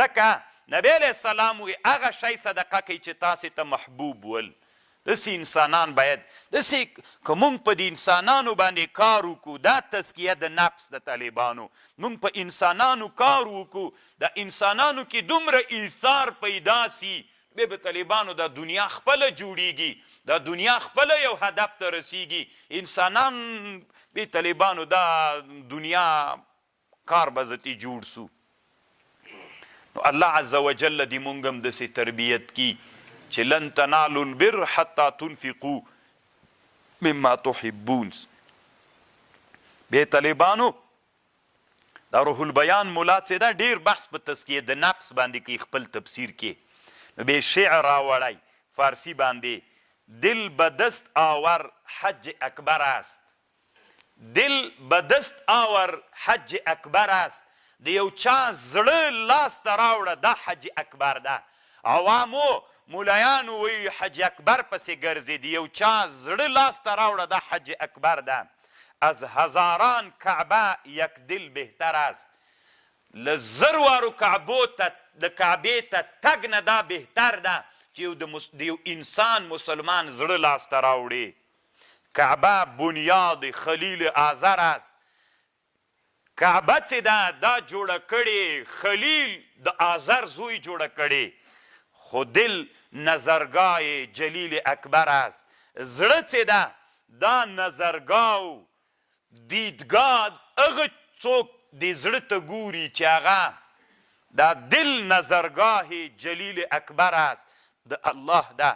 ځکه نبی علیه السلام وی هغه شی صدقه کوي چې تاسې ته محبوب ول. داسې انسانان باید داسې که موږ په د انسانانو باندې کار وکړو، دا تزکیه د نفس د طالبانو، موږ په انسانانو کار وکړو، د انسانانو کې دومره ایثار پیدا سي، بیا به طالبانو دا دنیا خپله جوړیږي، دا دنیا خپله یو هدف ته رسیږي. انسانان بیا طالبانو دا دنیا کار به ځتې جوړ سو. نو الله عز وجل دې موږ هم داسې تربیت کی چې لن تنالوا البر حتی تنفقوا مما تحبون. بیا طالبانو دا روح البیان مولا چې دا ډیر بحث په تزکیه د نفس باندې کوي خپل تفسیر کې. نو بیا شعر راوړی فارسی باندې، دل بدست آور حج اکبر است، دل بدست آور حج اکبر است، د یو چا زړه لاس ته راوړه دا حج اکبر ده. عوامو مولایانو وی حج اکبر پسې ګرځي، د یو چا زړه لاس ته راوړه دا حج اکبر ده. از هزاران کعبه یک دل بهتر است، له زر وارو کعبو ته د کعبې ته تګ نه دا بهتر ده چې د یو انسان مسلمان زړه لاس ته راوړي. کعبه بنیاد خلیل آزر است، کعبه چې ده دا جوړه کړې خلیل د آزر زوی جوړه کړې، خو دل نظرگاه جلیل اکبر است. زړه چې ده دا نظرگاه دیدگاه هغه څوک د زړه ته ګوري چې هغه دا دل نظرگاه جلیل اکبر است د الله ده.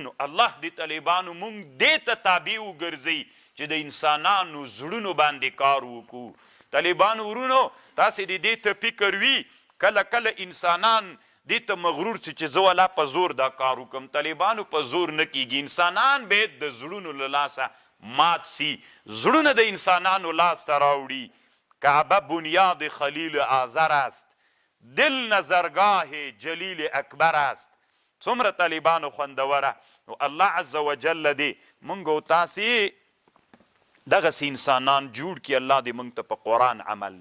نو الله دې طالبانو مونږ دې ته تابع وګرځئ چې د انسانانو زړونو باندې کار وکړو. طالبانو ورونو تاسې دې ته فکر وي، کله کله انسانان دې ته مغرور سي چې زه والا په زور دا کار وکړم. طالبانو په زور نه کیږي، انسانان باید د زړونو له لاسه مات سي، زړونه د انسانانو لاس ته راوړي. کعبه بنیاد خلیل آزر است، دل نظرگاه جلیل اکبر است. څومره طالبانو خوندوره. نو الله عز وجل دې موږ او تاسې دغسې انسانان جوړ کړي. الله دې موږ ته په قرآن عمل